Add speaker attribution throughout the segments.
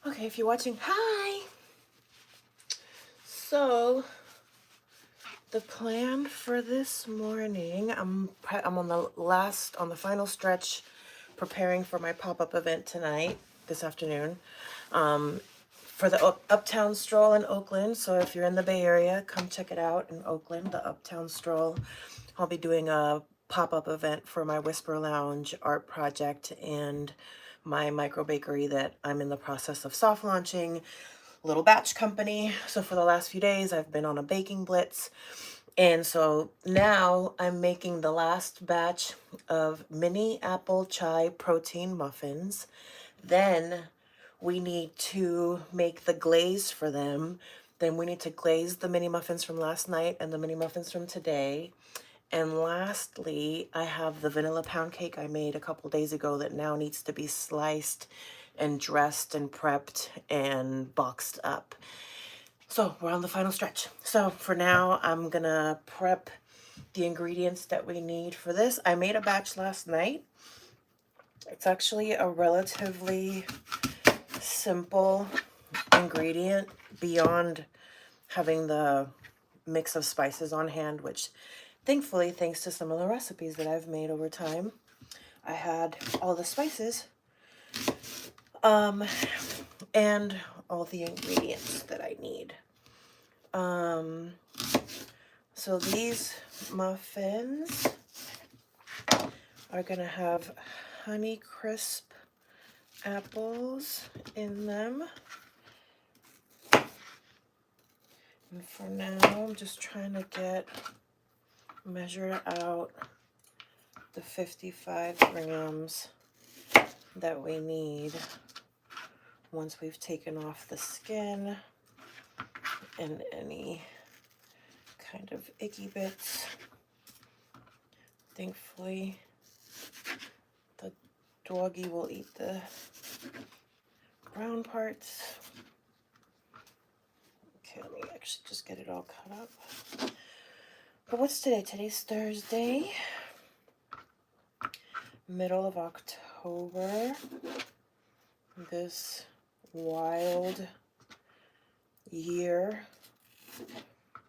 Speaker 1: Okay, if you're watching, hi! So, the plan for this morning, I'm on the final stretch preparing for my pop-up event tonight, this afternoon, for the Uptown Stroll in Oakland. So if you're in the Bay Area, come check it out in Oakland, the Uptown Stroll. I'll be doing a pop-up event for my Whisper Lounge art project and my micro bakery that I'm in the process of soft launching, little batch company. So for the last few days, I've been on a baking blitz. And so now I'm making the last batch of mini apple chai protein muffins. Then we need to make the glaze for them. Then we need to glaze the mini muffins from last night and the mini muffins from today. And lastly, I have the vanilla pound cake I made a couple days ago that now needs to be sliced and dressed and prepped and boxed up. So we're on the final stretch. So for now, I'm gonna prep the ingredients that we need for this. I made a batch last night. It's actually a relatively simple ingredient beyond having the mix of spices on hand, which thankfully, thanks to some of the recipes that I've made over time, I had all the spices and all the ingredients that I need. So these muffins are gonna have Honey Crisp apples in them. And for now, I'm just trying to measure out the 55 grams that we need once we've taken off the skin and any kind of icky bits. Thankfully, the doggy will eat the brown parts. Okay, let me actually just get it all cut up. But what's today? Today's Thursday, middle of October. This wild year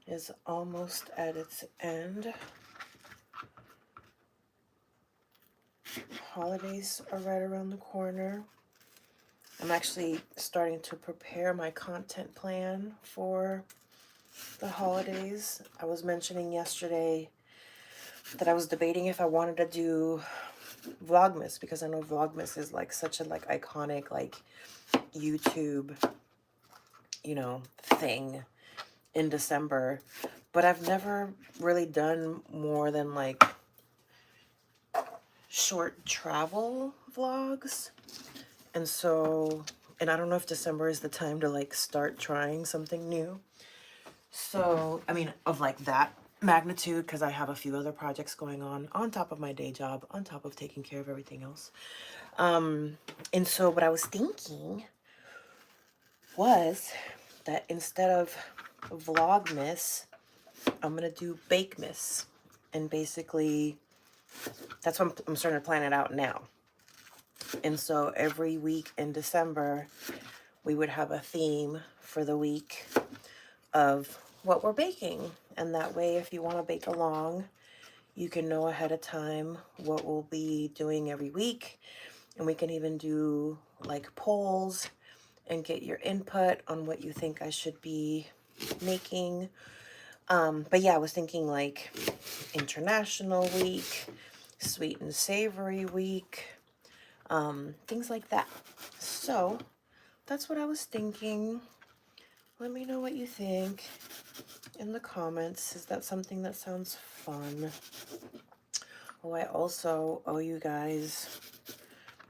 Speaker 1: is almost at its end. Holidays are right around the corner. I'm actually starting to prepare my content plan for the holidays. I was mentioning yesterday that I was debating if I wanted to do Vlogmas, because I know Vlogmas is like such a iconic YouTube, thing in December, but I've never really done more than short travel vlogs. And so, and I don't know if December is the time to start trying something new. So, I mean, of that magnitude, because I have a few other projects going on top of my day job, on top of taking care of everything else. And so what I was thinking was that instead of Vlogmas, I'm going to do Bakemas. And basically, that's what I'm starting to plan it out now. And so every week in December, we would have a theme for the week of what we're baking. And that way, if you want to bake along, you can know ahead of time what we'll be doing every week. And we can even do like polls and get your input on what you think I should be making. But yeah, I was thinking like International Week, Sweet and Savory Week, things like that. So that's what I was thinking. Let me know what you think in the comments. Is that something that sounds fun? Oh, I also owe you guys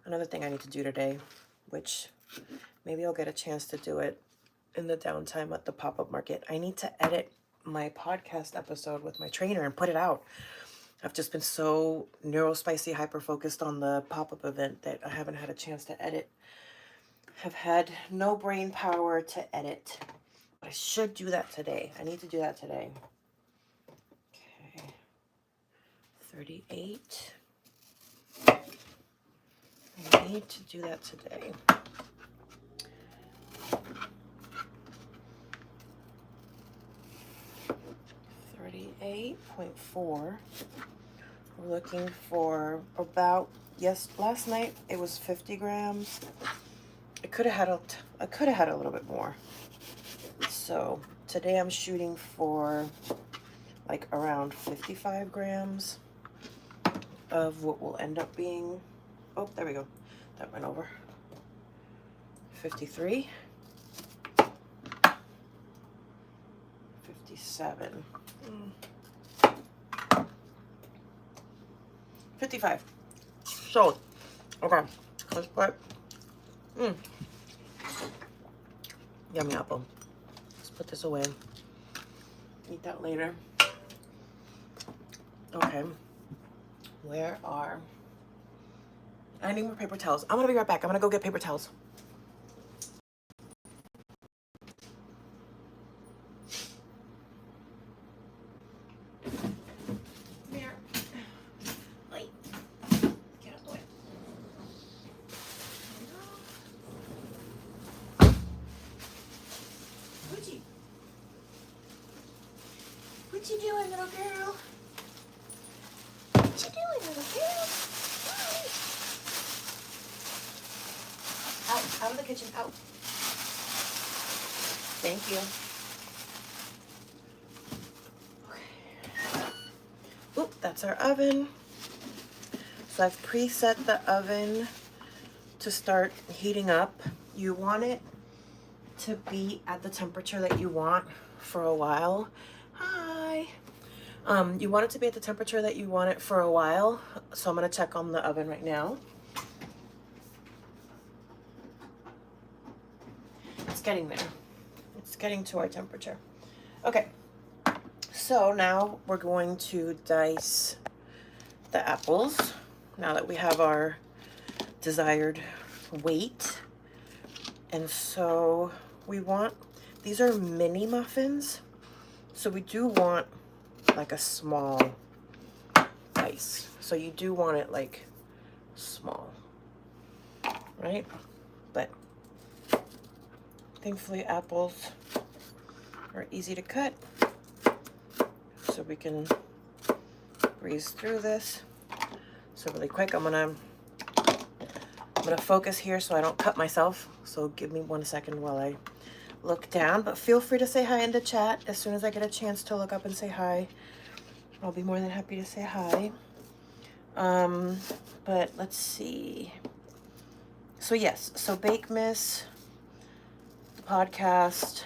Speaker 1: another thing I need to do today, which maybe I'll get a chance to do it in the downtime at the pop-up market. I need to edit my podcast episode with my trainer and put it out. I've just been so neurospicy hyper-focused on the pop-up event that I haven't had a chance to edit. Have had no brain power to edit. But I should do that today. I need to do that today. Okay. 38. I need to do that today. 38.4. We're looking for about, yes, last night it was 50 grams. I could have had a little bit more. So today I'm shooting for like around 55 grams of what will end up being, oh, there we go. That went over. 53. 57. 55. Sold. Okay. Let's put. Yummy apple. Let's put this away. Eat that later. Okay. Where are... I need more paper towels. I'm gonna be right back. I'm gonna go get paper towels. What you doing, little girl? What you doing, little girl? Out of the kitchen, out. Thank you. Okay. Oop, that's our oven. So I've preset the oven to start heating up. You want it to be at the temperature that you want for a while. Hi. You want it to be at the temperature that you want it for a while. So I'm going to check on the oven right now. It's getting there. It's getting to our temperature. Okay. So now we're going to dice the apples. Now that we have our desired weight. And so we want, these are mini muffins. So we do want like a small dice. So you do want it like small, right? But thankfully apples are easy to cut. So we can breeze through this. So really quick, I'm gonna focus here so I don't cut myself. So give me 1 second while I look down, but feel free to say hi in the chat as soon as I get a chance to look up and say hi. I'll be more than happy to say hi. But let's see. So yes, so Bakemas, the podcast.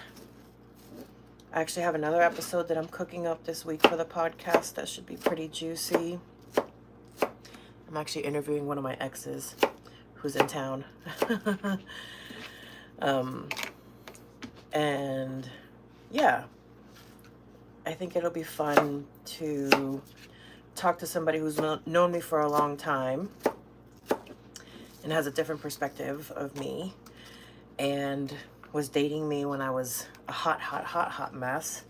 Speaker 1: I actually have another episode that I'm cooking up this week for the podcast that should be pretty juicy. I'm actually interviewing one of my exes who's in town. And yeah, I think it'll be fun to talk to somebody who's known me for a long time and has a different perspective of me, and was dating me when I was a hot mess,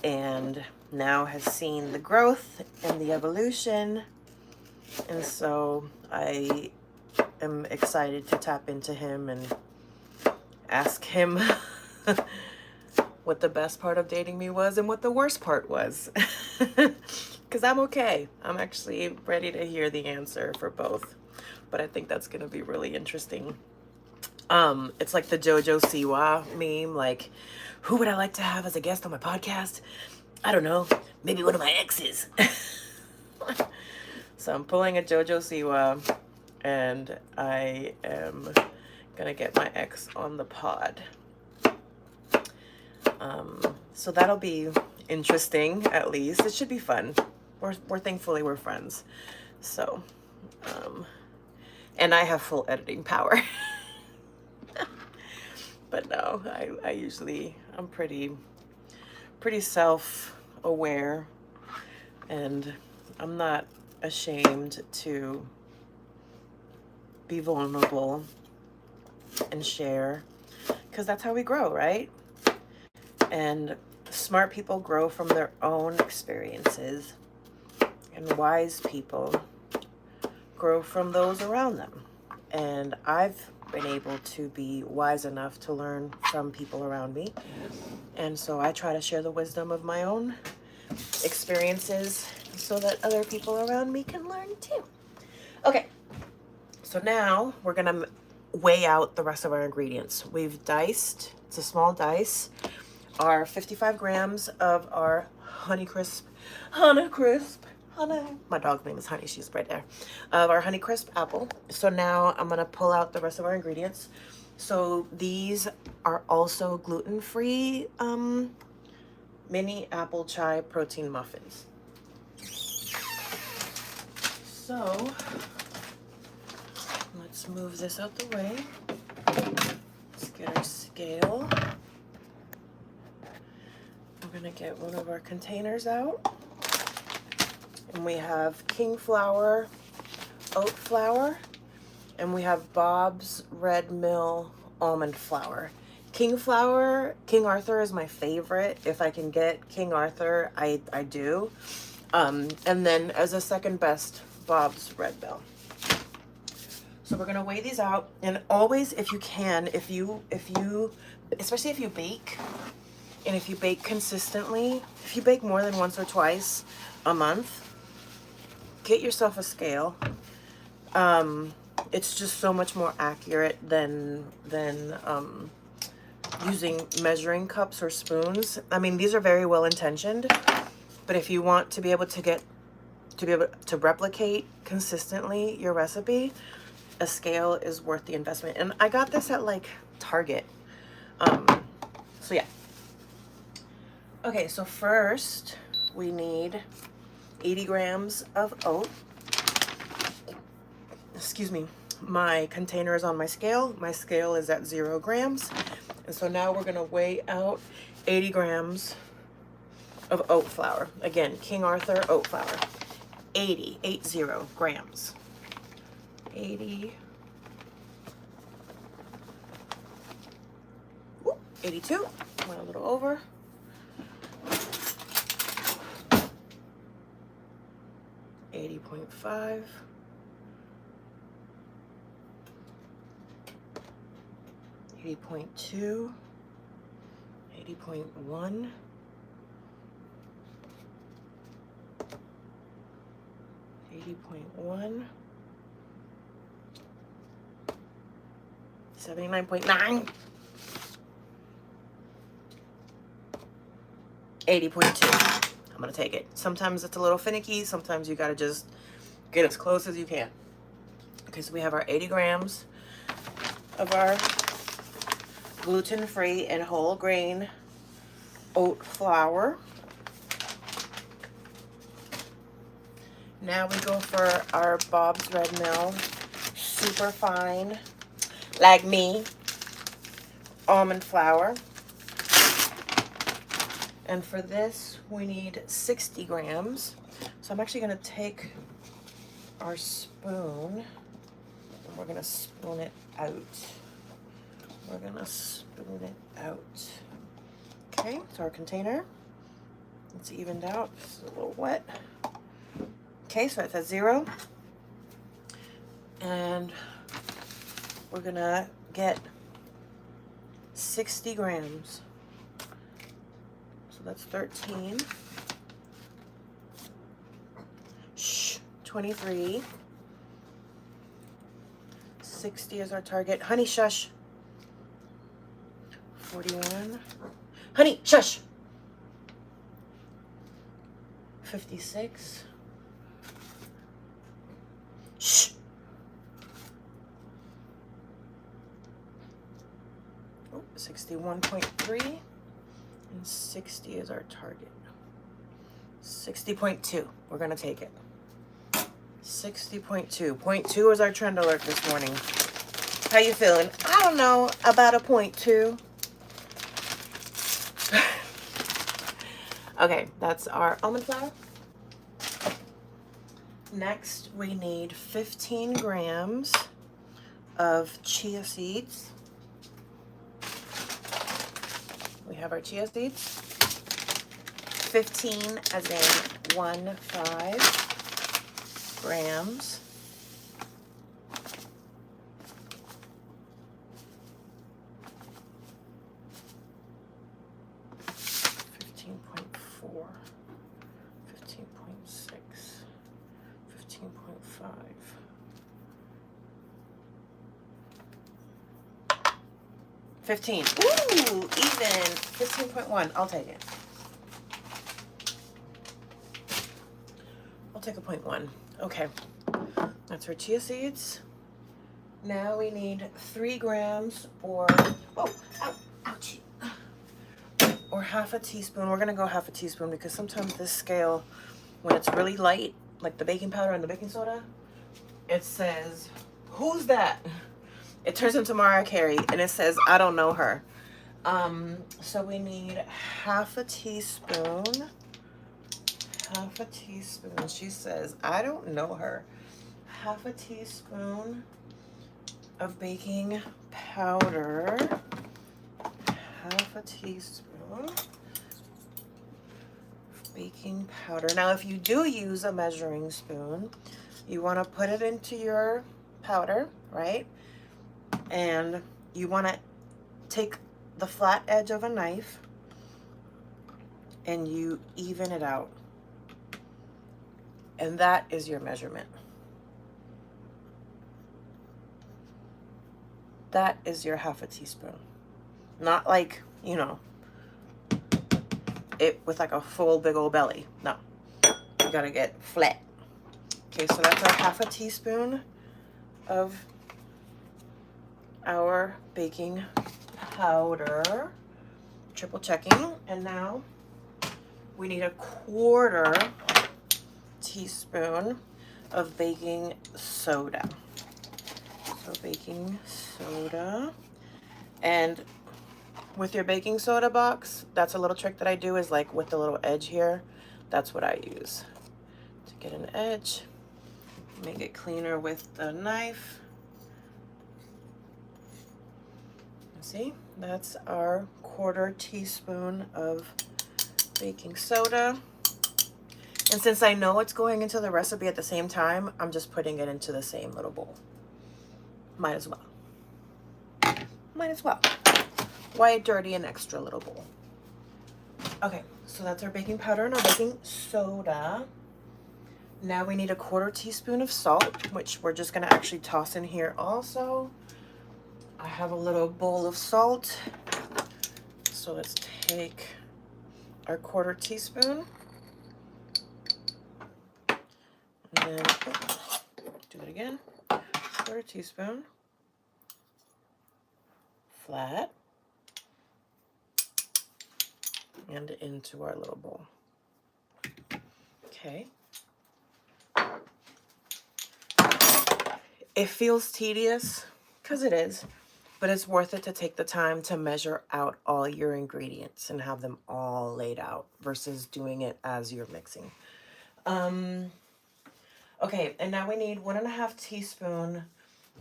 Speaker 1: and now has seen the growth and the evolution. And so I am excited to tap into him and ask him what the best part of dating me was and what the worst part was. Because I'm okay. I'm actually ready to hear the answer for both. But I think that's going to be really interesting. It's like the JoJo Siwa meme, like, who would I like to have as a guest on my podcast? I don't know, maybe one of my exes. So I'm pulling a JoJo Siwa, and I am gonna get my ex on the pod. So that'll be interesting, at least. It should be fun. We're thankfully we're friends. So, and I have full editing power. But no, I'm pretty self-aware, and I'm not ashamed to be vulnerable and share, because that's how we grow, right? And smart people grow from their own experiences, and wise people grow from those around them. And I've been able to be wise enough to learn from people around me. And so I try to share the wisdom of my own experiences so that other people around me can learn too. Okay, so now we're gonna weigh out the rest of our ingredients. We've diced, it's a small dice, our 55 grams of our Honeycrisp, my dog's name is Honey, she's right there, of our Honeycrisp apple. So now I'm gonna pull out the rest of our ingredients. So these are also gluten-free mini apple chai protein muffins. So let's move this out the way. Let's get our scale. We're gonna get one of our containers out. And we have King Flour, oat flour, and we have Bob's Red Mill almond flour. King Arthur is my favorite. If I can get King Arthur, I do. And then as a second best, Bob's Red Mill. So we're gonna weigh these out, and always, if you can, especially if you bake, and if you bake consistently, if you bake more than once or twice a month, get yourself a scale. It's just so much more accurate than using measuring cups or spoons. I mean, these are very well intentioned, but if you want to be able to replicate consistently your recipe, a scale is worth the investment. And I got this at like Target. So yeah. Okay, so first we need 80 grams of oat. Excuse me. My container is on my scale. My scale is at 0 grams. And so now we're gonna weigh out 80 grams of oat flour. Again, King Arthur oat flour. 80 grams. 80. 82. Went a little over. 80.5. 80.2. 80.1. 80.1. 79.9. 80.2. I'm gonna take it. Sometimes it's a little finicky. Sometimes you gotta just get as close as you can. Okay, so we have our 80 grams of our gluten-free and whole grain oat flour. Now we go for our Bob's Red Mill super fine, like me, almond flour. And for this, we need 60 grams. So I'm actually gonna take our spoon and we're gonna spoon it out. We're gonna spoon it out. Okay, so our container, it's evened out, it's a little wet. Okay, so it's at 0. And we're gonna get 60 grams. So that's 13. 23. 60 is our target. Honey, shush. 41. Honey, shush. 56. Shh. Oh, 61.3. And 60 is our target. 60.2. We're going to take it. 60.2. 0.2 is our trend alert this morning. How you feeling? I don't know about a 0.2. Okay, that's our almond flour. Next, we need 15 grams of chia seeds. We have our chia seeds. 15 as in 1.5 grams. $15. Ooh, even. 15.1. I'll take it. I'll take a 0.1. Okay. That's our chia seeds. Now we need 3 grams or, oh, ouchie. Or half a teaspoon. We're going to go half a teaspoon because sometimes this scale, when it's really light, like the baking powder and the baking soda, it says, who's that? It turns into Mariah Carey, and it says, I don't know her. So we need half a teaspoon. Half a teaspoon. She says, I don't know her. Half a teaspoon of baking powder. Half a teaspoon of baking powder. Now, if you do use a measuring spoon, you want to put it into your powder, right? And you want to take the flat edge of a knife and you even it out. And that is your measurement. That is your half a teaspoon. Not like, you know, it with like a full big old belly. No, you gotta get flat. Okay, so that's our half a teaspoon of our baking powder. Triple checking. And now we need a 1/4 teaspoon of baking soda. So baking soda. And with your baking soda box, that's a little trick that I do, is like with the little edge here, that's what I use to get an edge. Make it cleaner with the knife. See, that's our 1/4 teaspoon of baking soda. And since I know it's going into the recipe at the same time, I'm just putting it into the same little bowl. Might as well. Might as well. Why dirty an extra little bowl? Okay, so that's our baking powder and our baking soda. Now we need a 1/4 teaspoon of salt, which we're just gonna actually toss in here also. I have a little bowl of salt. So let's take our 1/4 teaspoon. And then, do that again. 1/4 teaspoon. Flat. And into our little bowl. Okay. It feels tedious, because it is, but it's worth it to take the time to measure out all your ingredients and have them all laid out versus doing it as you're mixing. Okay, and now we need 1.5 teaspoon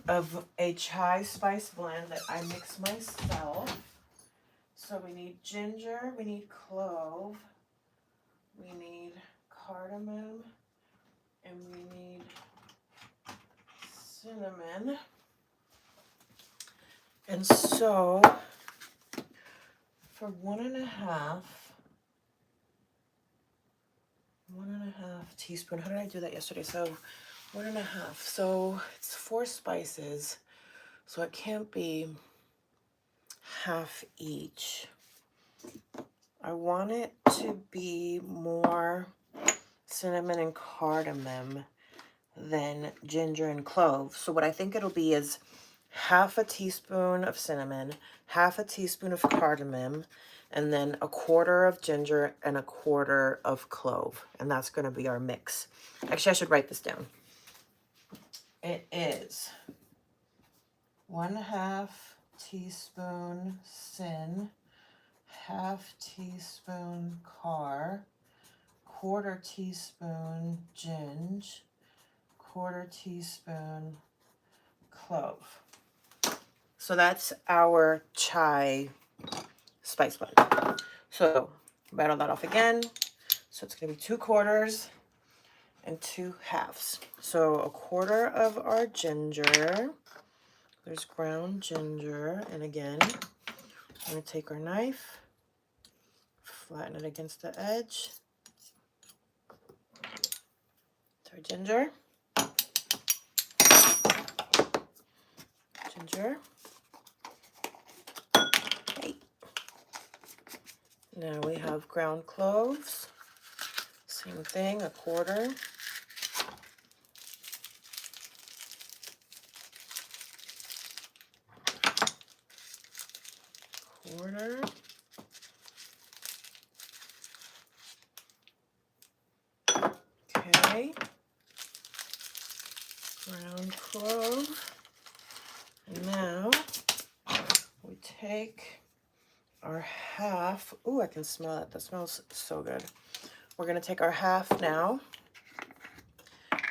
Speaker 1: of a chai spice blend that I mix myself. So we need ginger, we need clove, we need cardamom, and we need cinnamon. And so for 1.5 teaspoon. How did I do that yesterday? So 1.5. So it's 4 spices. So it can't be half each. I want it to be more cinnamon and cardamom than ginger and clove. So what I think it'll be is half a teaspoon of cinnamon, half a teaspoon of cardamom, and then a quarter of ginger and a quarter of clove. And that's going to be our mix. Actually, I should write this down. It is 1/2 teaspoon sin, half teaspoon quarter teaspoon ginger, quarter teaspoon clove. So that's our chai spice blend. So battle that off again. So it's going to be 2 quarters and 2 halves. So a quarter of our ginger. There's ground ginger. And again, I'm going to take our knife, flatten it against the edge. Our ginger. Okay. Now we have ground cloves. Same thing, a quarter. Okay. Ground clove. And now we take our half. Ooh, I can smell it. That smells so good. We're going to take our half now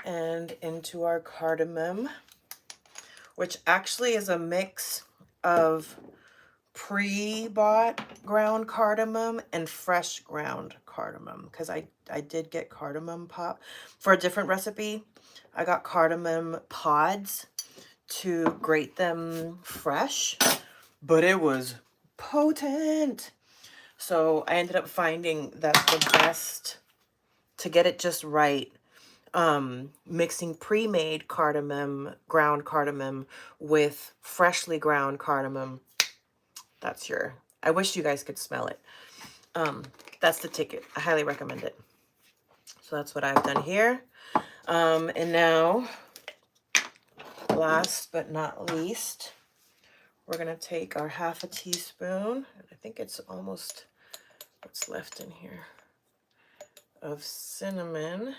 Speaker 1: and into our cardamom, which actually is a mix of pre-bought ground cardamom and fresh ground cardamom, because I did get cardamom pop for a different recipe. I got cardamom pods to grate them fresh, but it was potent. So I ended up finding that the best to get it just right, mixing pre-made cardamom, ground cardamom with freshly ground cardamom. That's your, I wish you guys could smell it. That's the ticket. I highly recommend it. So that's what I've done here. And now, last but not least, we're going to take our half a teaspoon. I think it's almost what's left in here of cinnamon.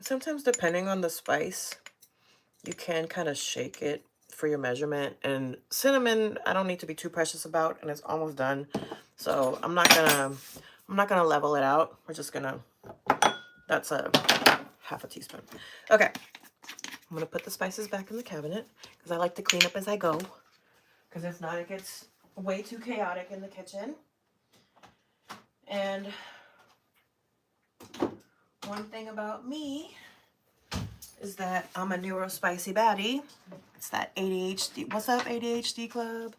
Speaker 1: Sometimes, depending on the spice, you can kind of shake it for your measurement. And cinnamon, I don't need to be too precious about, and it's almost done. So I'm not gonna level it out. We're just gonna, that's a half a teaspoon. Okay, I'm gonna put the spices back in the cabinet because I like to clean up as I go. Because if not, it gets way too chaotic in the kitchen. And one thing about me is that I'm a neurospicy baddie. It's that ADHD. What's up, ADHD club?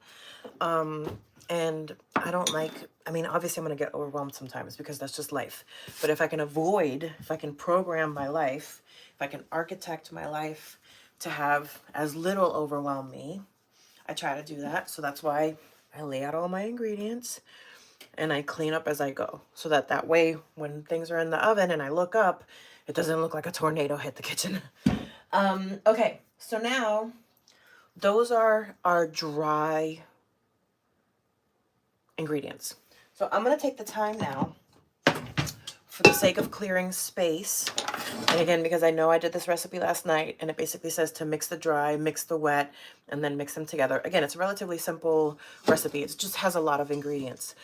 Speaker 1: And I don't like, I mean, obviously I'm going to get overwhelmed sometimes because that's just life. But if I can avoid, if I can program my life, if I can architect my life to have as little overwhelm me, I try to do that. So that's why I lay out all my ingredients and I clean up as I go. So that way, when things are in the oven and I look up, it doesn't look like a tornado hit the kitchen. Okay, so now those are our dry ingredients. So I'm going to take the time now, for the sake of clearing space, and again, because I know I did this recipe last night, and it basically says to mix the dry, mix the wet, and then mix them together. Again, it's a relatively simple recipe. It just has a lot of ingredients.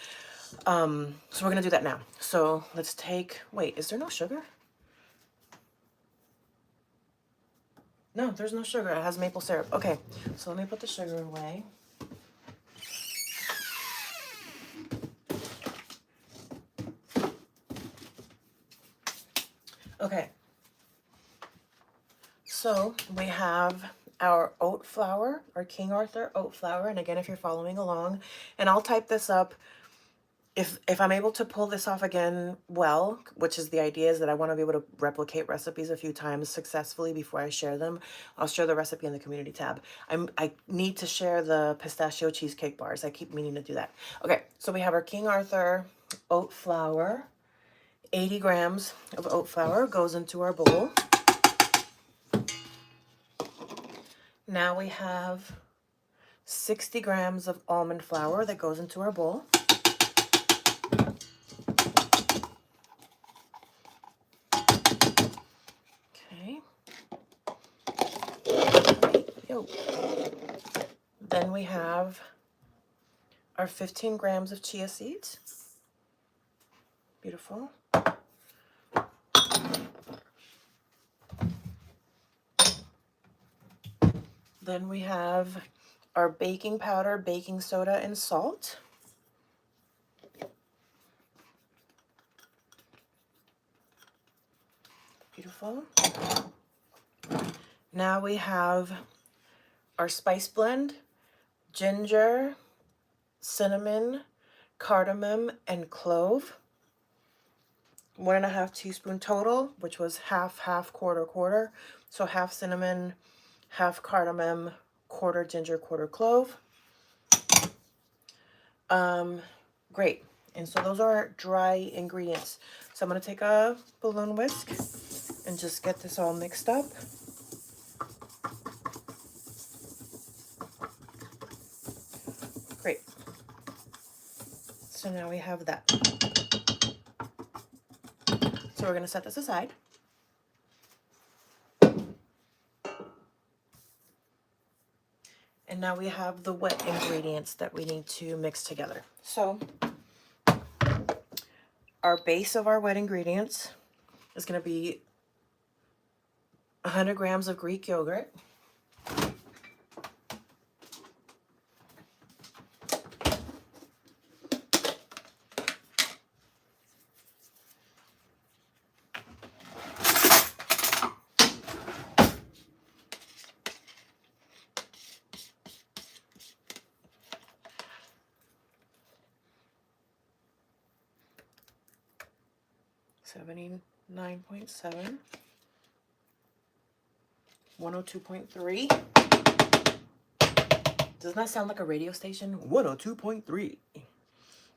Speaker 1: So we're gonna do that now. So let's take, wait, is there no sugar? No, there's no sugar. It has maple syrup. Okay, so let me put the sugar away. Okay, so we have our oat flour, our King Arthur oat flour. And again, if you're following along, and I'll type this up if I'm able to pull this off again well, which is the idea, is that I want to be able to replicate recipes a few times successfully before I share them. I'll share the recipe in the community tab. I need to share the pistachio cheesecake bars. I keep meaning to do that. Okay, so we have our King Arthur oat flour. 80 grams of oat flour goes into our bowl. Now we have 60 grams of almond flour that goes into our bowl. Okay. Yo. Then we have our 15 grams of chia seeds. Beautiful. Then we have our baking powder, baking soda, and salt. Beautiful. Now we have our spice blend, ginger, cinnamon, cardamom, and clove. 1.5 teaspoon total, which was half, quarter, quarter. So half cinnamon, half cardamom, quarter ginger, quarter clove. Great. And so those are our dry ingredients. So I'm going to take a balloon whisk and just get this all mixed up. Great. So now we have that. So we're going to set this aside. And now we have the wet ingredients that we need to mix together. So our base of our wet ingredients is going to be 100 grams of Greek yogurt, 79.7, 102.3. Doesn't that sound like a radio station? 102.3.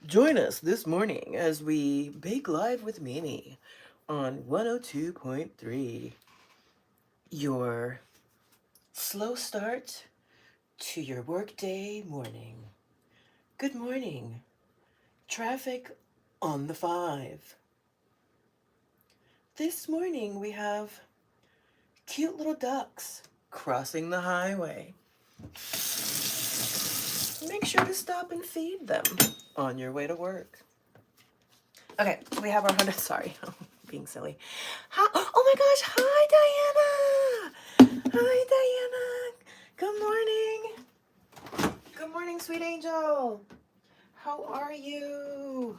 Speaker 1: Join us this morning as we bake live with Mimi on 102.3. Your slow start to your workday morning. Good morning. Traffic on the 5. This morning we have cute little ducks crossing the highway. Make sure to stop and feed them on your way to work. Okay, we have our 100, sorry, I'm being silly. Oh my gosh, hi Diana! Hi Diana! Good morning! Good morning, sweet angel! How are you?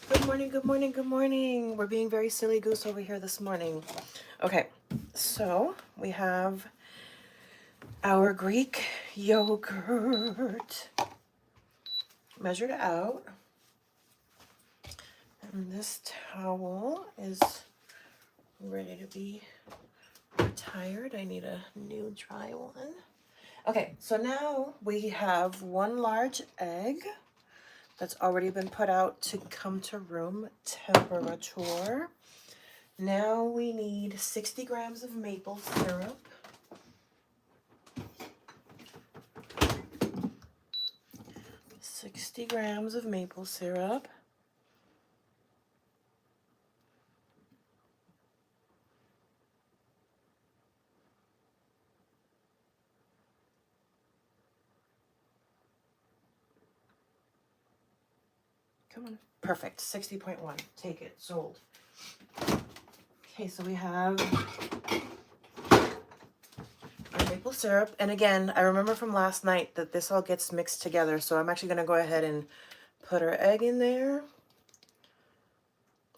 Speaker 1: Good morning, good morning, good morning. We're being very silly goose over here this morning. Okay, so we have our Greek yogurt measured out. And this towel is ready to be retired. I need a new dry one. Okay, so now we have 1 large egg that's already been put out to come to room temperature. Now we need 60 grams of maple syrup. 60 grams of maple syrup. Come on. Perfect. 60.1. Take it. Sold. Okay, so we have our maple syrup. And again, I remember from last night that this all gets mixed together. So I'm actually going to go ahead and put our egg in there.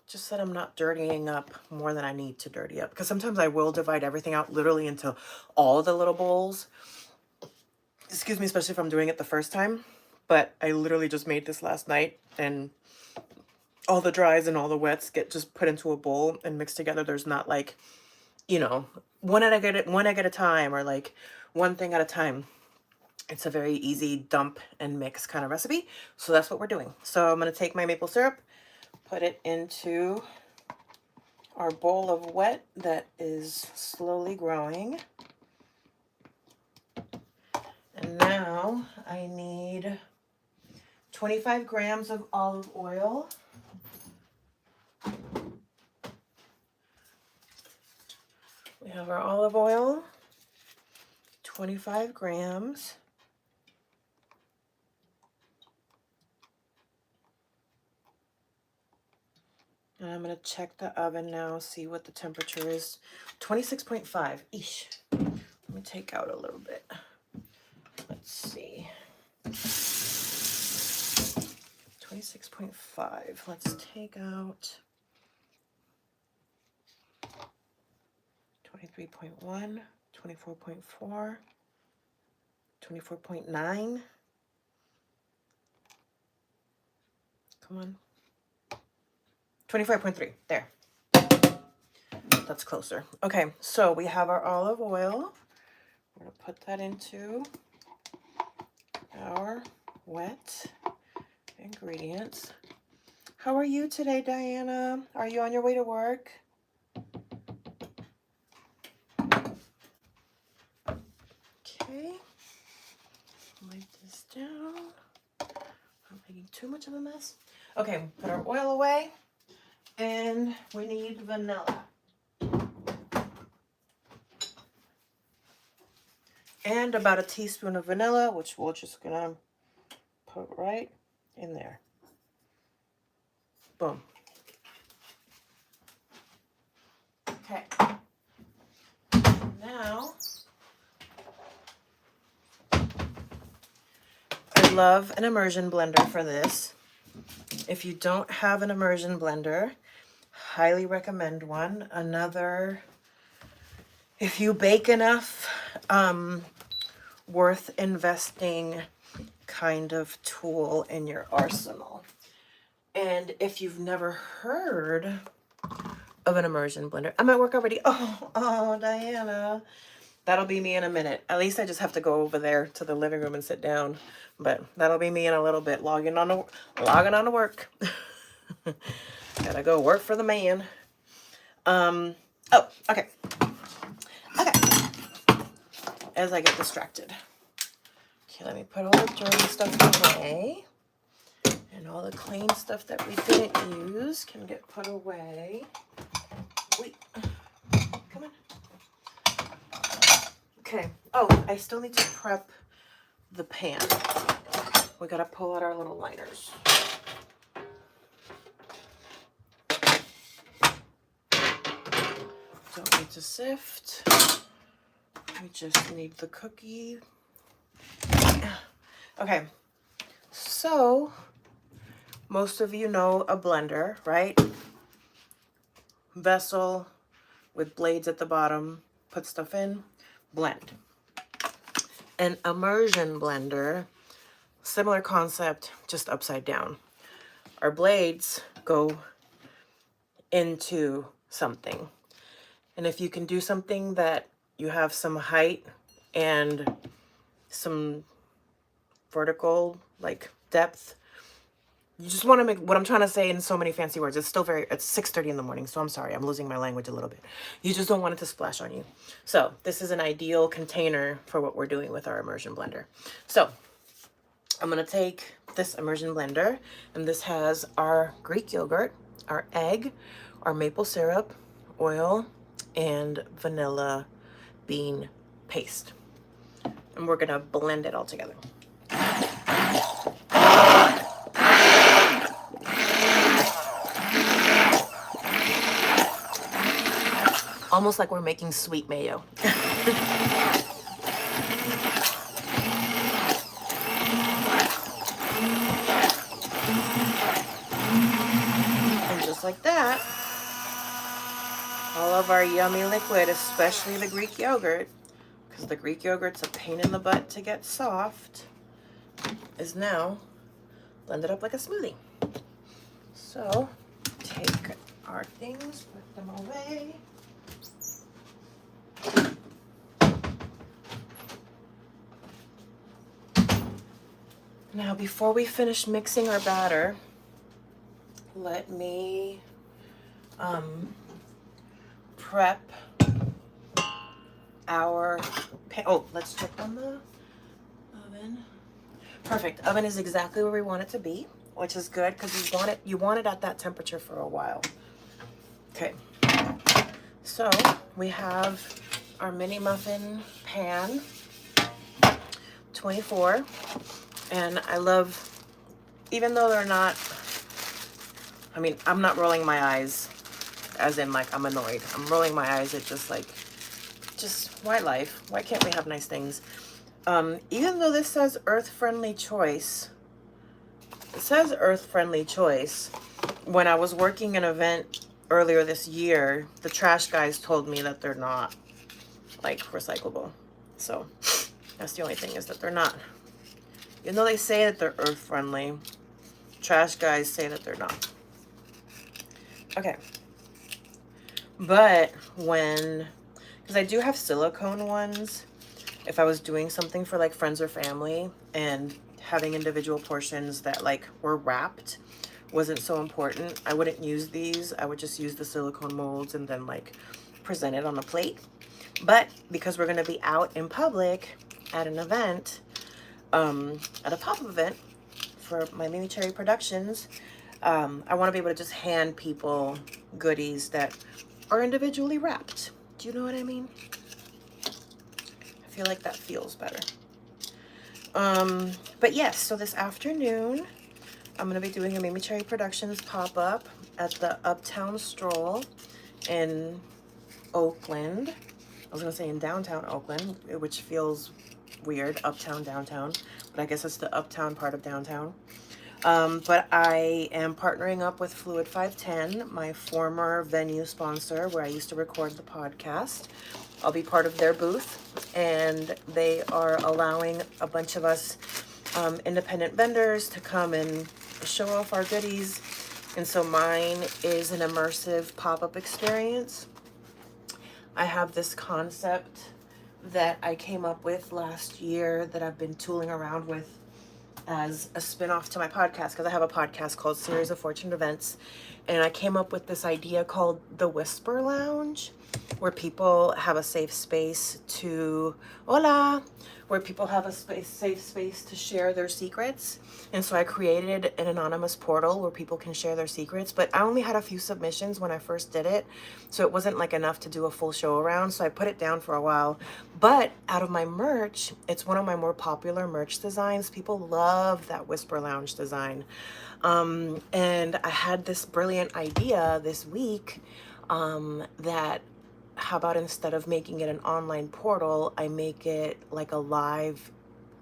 Speaker 1: Just that I'm not dirtying up more than I need to dirty up. Because sometimes I will divide everything out literally into all the little bowls. Excuse me, especially if I'm doing it the first time. But I literally just made this last night. And all the dries and all the wets get just put into a bowl and mixed together. There's not like, you know, one egg at a time, or like one thing at a time. It's a very easy dump and mix kind of recipe. So that's what we're doing. So I'm going to take my maple syrup, put it into our bowl of wet that is slowly growing. And now I need 25 grams of olive oil. We have our olive oil, 25 grams. And I'm going to check the oven now, see what the temperature is. 26.5. Eesh. Let me take out a little bit. Let's see. 26.5. Let's take out 23.1, 24.4, 24.9. Come on. 25.3. There. That's closer. Okay, so we have our olive oil. We're going to put that into our wet ingredients. How are you today, Diana? Are you on your way to work? Okay. Wipe this down. I'm making too much of a mess. Okay, put our oil away. And we need vanilla. And about a teaspoon of vanilla, which we're just gonna put right in there. Boom. Okay. Now, I love an immersion blender for this. If you don't have an immersion blender, highly recommend one. Another, if you bake enough, worth investing kind of tool in your arsenal. And if you've never heard of an immersion blender, I'm at work already. Oh, Diana. That'll be me in a minute. At least I just have to go over there to the living room and sit down. But that'll be me in a little bit, logging on to work. Gotta go work for the man. Oh, okay. Okay. As I get distracted. Okay, let me put all the dirty stuff away. And all the clean stuff that we didn't use can get put away. Wait. Come on. Okay. Oh, I still need to prep the pan. We gotta pull out our little liners. Don't need to sift. We just need the cookie. Okay. So, most of you know a blender, right? Vessel with blades at the bottom. Put stuff in. Blend. An immersion blender, similar concept, just upside down. Our blades go into something. And if you can do something that you have some height and some vertical, like depth, you just want to make, what I'm trying to say in so many fancy words, it's still it's 6:30 in the morning, so I'm sorry, I'm losing my language a little bit. You just don't want it to splash on you. So this is an ideal container for what we're doing with our immersion blender. So I'm going to take this immersion blender, and this has our Greek yogurt, our egg, our maple syrup, oil, and vanilla bean paste. And we're going to blend it all together. Almost like we're making sweet mayo. And just like that, all of our yummy liquid, especially the Greek yogurt, because the Greek yogurt's a pain in the butt to get soft, is now blended up like a smoothie. So take our things, put them away. Now, before we finish mixing our batter, let me prep our pan. Oh, let's check on the oven. Perfect. Oven is exactly where we want it to be, which is good because you want it at that temperature for a while. Okay. So we have our mini muffin pan, 24, and I love, even though they're not, I mean, I'm not rolling my eyes as in like I'm annoyed. I'm rolling my eyes at just why life? Why can't we have nice things? Even though this says earth-friendly choice, it says earth-friendly choice. When I was working an event earlier this year, the trash guys told me that they're not like recyclable. So that's the only thing, is that they're not. Even though they say that they're earth-friendly, trash guys say that they're not. Okay. But because I do have silicone ones, if I was doing something for like friends or family and having individual portions that like were wrapped wasn't so important, I wouldn't use these. I would just use the silicone molds and then like present it on a plate. But because we're going to be out in public at an event, at a pop-up event for my MeMeCherry Productions, I want to be able to just hand people goodies that are individually wrapped. Do you know what I mean? I feel like that feels better. But yes, so this afternoon, I'm going to be doing a MeMeCherry Productions pop-up at the Uptown Stroll in Oakland. I was going to say in downtown Oakland, which feels weird, uptown, downtown. But I guess it's the uptown part of downtown. But I am partnering up with Fluid 510, my former venue sponsor where I used to record the podcast. I'll be part of their booth, and they are allowing a bunch of us independent vendors to come and show off our goodies. And so mine is an immersive pop-up experience. I have this concept that I came up with last year that I've been tooling around with as a spin-off to my podcast, because I have a podcast called Series of Fortunate Events, and I came up with this idea called the Whisper Lounge, where people have a safe space to where people have a safe space to share their secrets. And so I created an anonymous portal where people can share their secrets, but I only had a few submissions when I first did it, so it wasn't like enough to do a full show around, so I put it down for a while. But out of my merch, it's one of my more popular merch designs. People love that Whisper Lounge design. And I had this brilliant idea this week that how about instead of making it an online portal, I make it like a live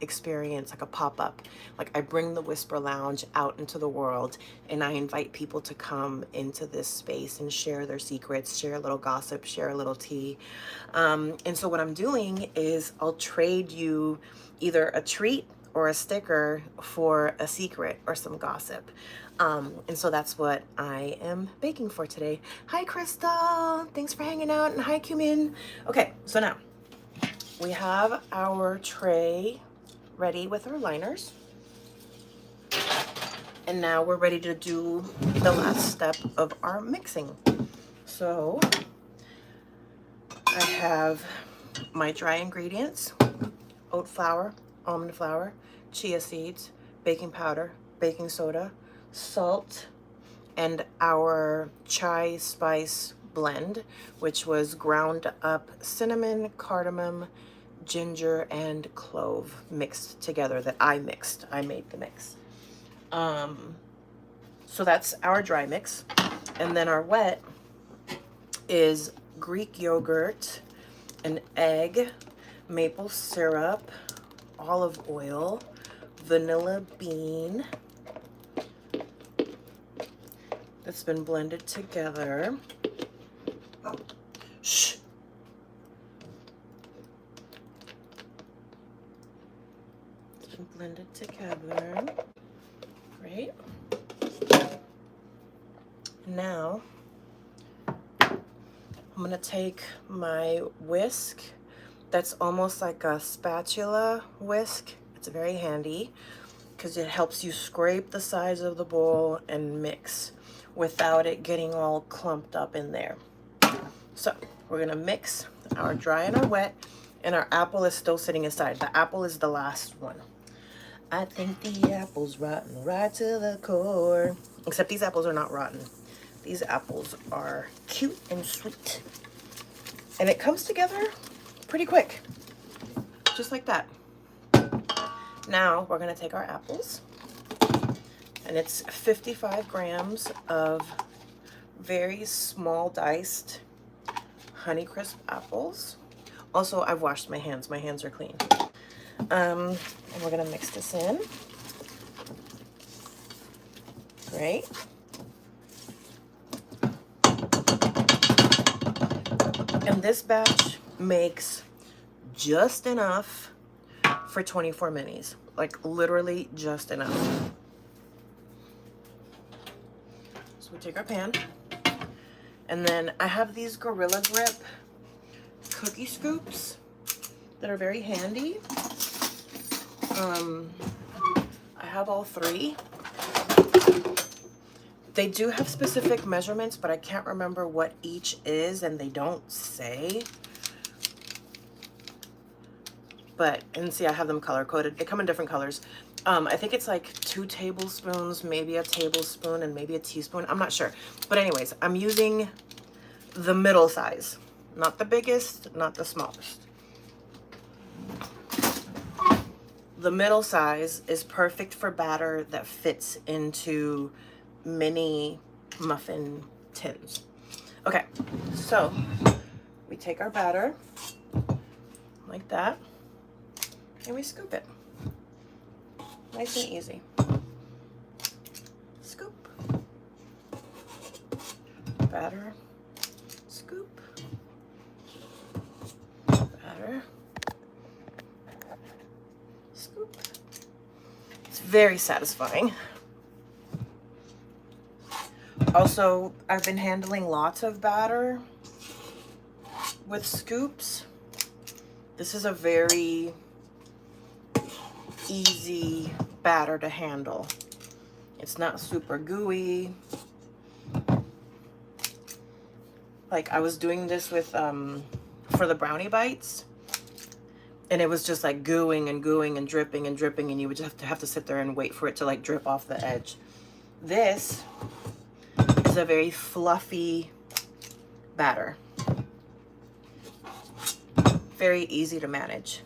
Speaker 1: experience, like a pop-up. Like I bring the Whisper Lounge out into the world and I invite people to come into this space and share their secrets, share a little gossip, share a little tea. And so what I'm doing is I'll trade you either a treat or a sticker for a secret or some gossip. And so that's what I am baking for today. Hi, Crystal. Thanks for hanging out. And hi, Cumin. Okay, so now we have our tray ready with our liners. And now we're ready to do the last step of our mixing. So I have my dry ingredients: oat flour, almond flour, chia seeds, baking powder, baking soda, salt, and our chai spice blend, which was ground up cinnamon, cardamom, ginger, and clove mixed together that I mixed. I made the mix. So that's our dry mix. And then our wet is Greek yogurt, an egg, maple syrup, olive oil, vanilla bean that's been blended together. Shh. It's been blended together. Great. Now, I'm gonna take my whisk that's almost like a spatula whisk. It's very handy because it helps you scrape the sides of the bowl and mix without it getting all clumped up in there. So we're gonna mix our dry and our wet, and our apple is still sitting aside. The apple is the last one. I think the apple's rotten right to the core. Except these apples are not rotten. These apples are cute and sweet. And it comes together pretty quick. Just like that. Now we're gonna take our apples, and it's 55 grams of very small diced Honeycrisp apples. Also, I've washed my hands. My hands are clean. And we're gonna mix this in. Great. And this batch makes just enough for 24 minis. Like literally just enough. So we take our pan, and then I have these Gorilla Grip cookie scoops that are very handy. I have all three. They do have specific measurements, but I can't remember what each is, and they don't say. But, and see, I have them color coded. They come in different colors. I think it's like 2 tablespoons, maybe a tablespoon, and maybe a teaspoon. I'm not sure. But anyways, I'm using the middle size. Not the biggest, not the smallest. The middle size is perfect for batter that fits into mini muffin tins. Okay, so we take our batter like that, and we scoop it. Nice and easy. Scoop. Batter. Scoop. Batter. Scoop. It's very satisfying. Also, I've been handling lots of batter with scoops. This is a very easy batter to handle. It's not super gooey. Like I was doing this with for the brownie bites, and it was just like gooing and gooing and dripping, and you would just have to sit there and wait for it to like drip off the edge. This is a very fluffy batter. Very easy to manage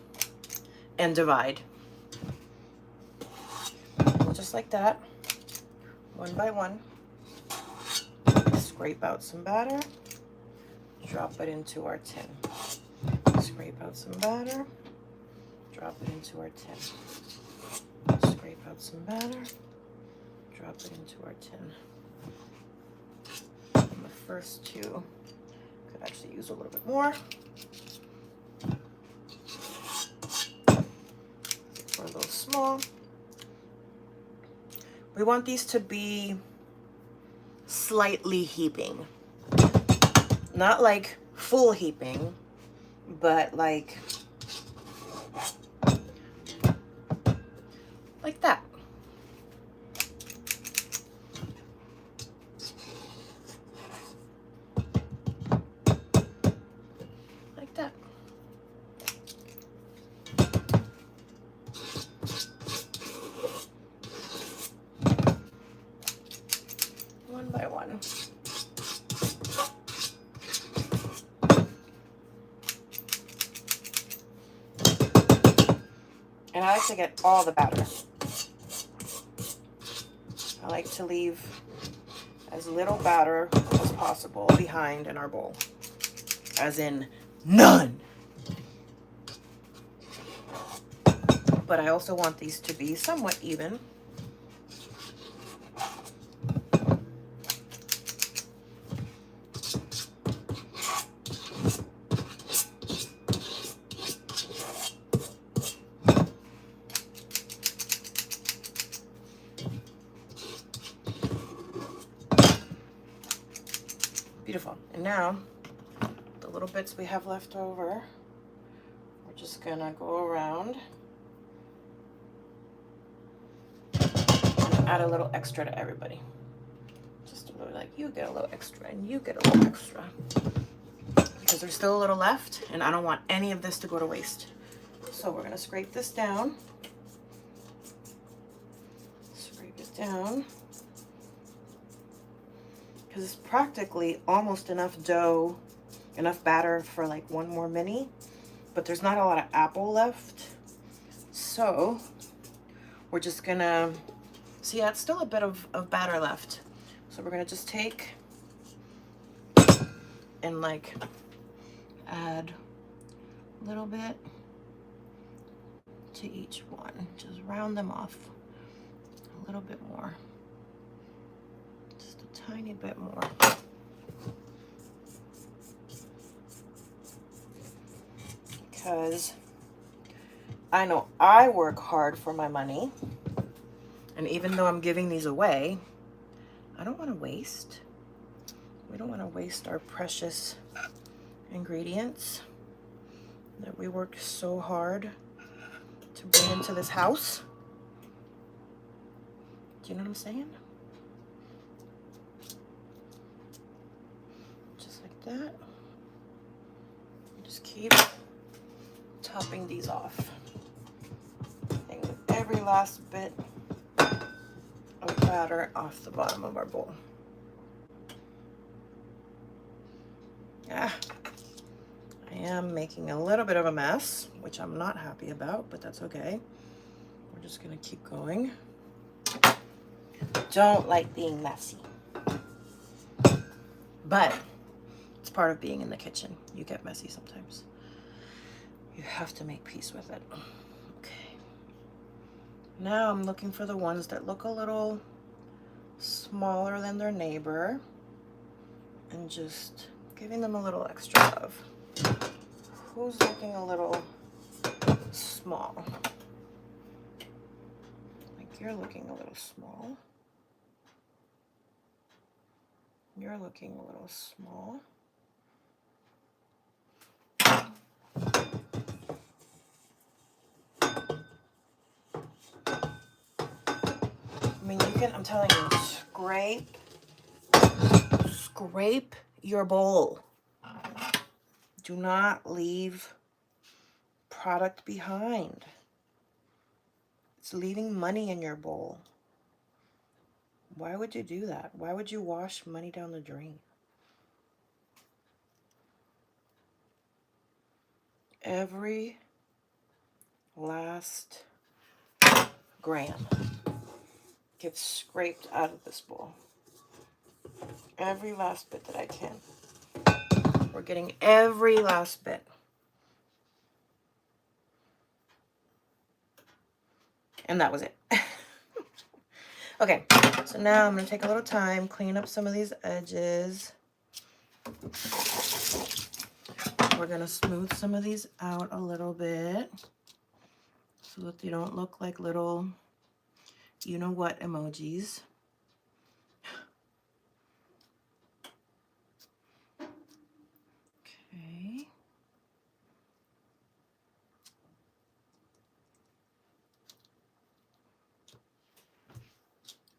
Speaker 1: and divide. Just like that, one by one. Scrape out some batter, drop it into our tin. Scrape out some batter, drop it into our tin. Scrape out some batter, drop it into our tin. And the first two could actually use a little bit more. We're a little small. We want these to be slightly heaping. Not like full heaping, but like that. Like that. One by one. And I like to get all the batter. I like to leave as little batter as possible behind in our bowl. as in none. But I also want these to be somewhat even. Beautiful. And now, the little bits we have left over, we're just gonna go around and add a little extra to everybody. Just a little, like, you get a little extra and you get a little extra. Because there's still a little left and I don't want any of this to go to waste. So we're gonna scrape this down. Scrape it down. Because it's practically almost enough dough, enough batter for like one more mini, but there's not a lot of apple left. So we're just gonna, see, yeah, it's still a bit of batter left. So we're gonna just take and like add a little bit to each one. Just round them off a little bit more. Just a tiny bit more. Because I know I work hard for my money. And even though I'm giving these away, I don't want to waste. We don't want to waste our precious ingredients that we worked so hard to bring into this house. Do you know what I'm saying? Just like that. Just keep topping these off. And every last bit of batter off the bottom of our bowl. I am making a little bit of a mess, which I'm not happy about, but that's okay. We're just gonna keep going. Don't like being messy, but it's part of being in the kitchen. You get messy sometimes. You have to make peace with it. Okay. Now I'm looking for the ones that look a little smaller than their neighbor and just giving them a little extra love. Who's looking a little small? Like you're looking a little small. You're looking a little small. I mean, you can, I'm telling you, scrape your bowl. Do not leave product behind. It's leaving money in your bowl. Why would you do that? Why would you wash money down the drain? Every last gram gets scraped out of this bowl. Every last bit that I can. We're getting every last bit. And that was it. Okay, so now I'm going to take a little time, clean up some of these edges. We're going to smooth some of these out a little bit so that they don't look like little you-know-what emojis. Okay.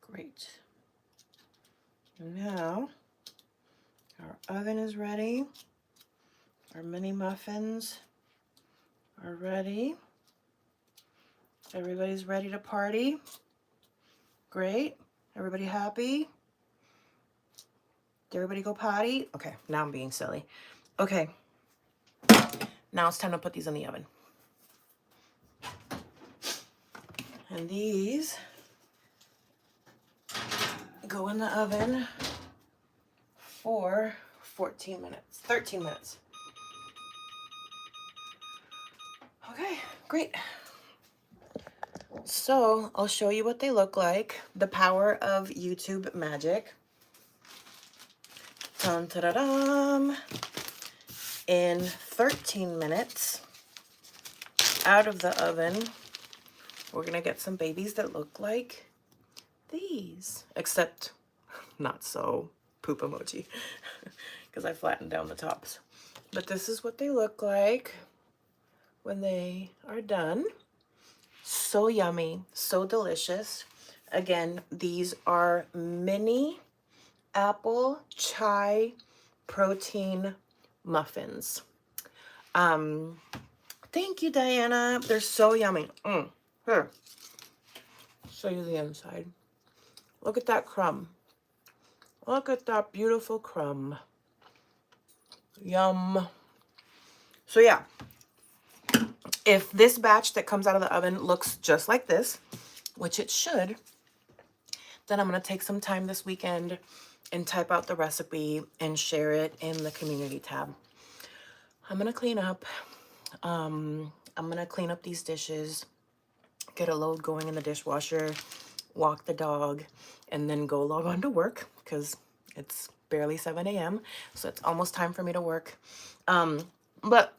Speaker 1: Great. And now our oven is ready. Our mini muffins are ready. Everybody's ready to party. Great. Everybody happy? Did everybody go potty? Okay, now I'm being silly. Okay. Now it's time to put these in the oven. And these go in the oven for 13 minutes. Okay, great. So I'll show you what they look like. The power of YouTube magic. Dun, ta, da, dum. In 13 minutes, out of the oven, we're gonna get some babies that look like these, except not so poop emoji, because I flattened down the tops. But this is what they look like when they are done. So yummy, so delicious. Again, these are mini apple chai protein muffins. Thank you, Diana. They're so yummy. Here, show you the inside. Look at that crumb. Look at that beautiful crumb. Yum. So yeah, if this batch that comes out of the oven looks just like this, which it should, then I'm going to take some time this weekend and type out the recipe and share it in the community tab. I'm going to clean up. I'm going to clean up these dishes, get a load going in the dishwasher, walk the dog, and then go log on to work because it's barely 7 a.m. So it's almost time for me to work. But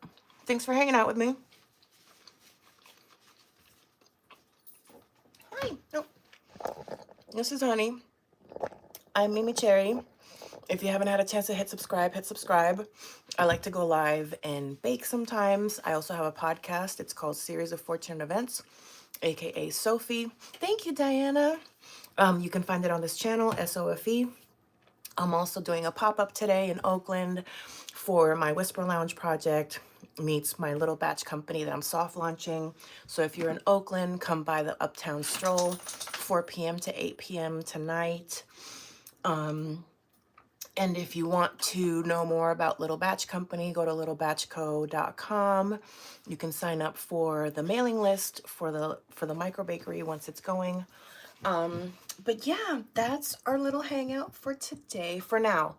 Speaker 1: thanks for hanging out with me. Hi. Oh. This is Honey. I'm MeMeCherry. If you haven't had a chance to hit subscribe, hit subscribe. I like to go live and bake sometimes. I also have a podcast. It's called Series of Fortunate Events, aka Sophie. Thank you, Diana. You can find it on this channel, SOFE. I'm also doing a pop-up today in Oakland for my Whisper Lounge project meets my little batch company that I'm soft launching. So if you're in Oakland, come by the Uptown Stroll, 4 p.m. to 8 p.m. tonight. And if you want to know more about Little Batch Company, go to littlebatchco.com. You can sign up for the mailing list for the micro bakery once it's going. But yeah, that's our little hangout for today. For now,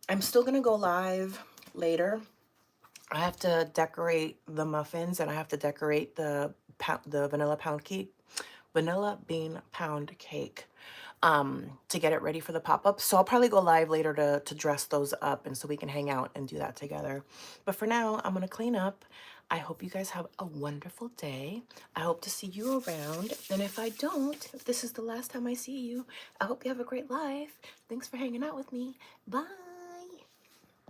Speaker 1: I'm still gonna go live later. I have to decorate the muffins and I have to decorate the vanilla bean pound cake to get it ready for the pop-up. So I'll probably go live later to dress those up and so we can hang out and do that together. But for now, I'm gonna clean up. I hope you guys have a wonderful day. I hope to see you around. And if I don't, if this is the last time I see you, I hope you have a great life. Thanks for hanging out with me. Bye.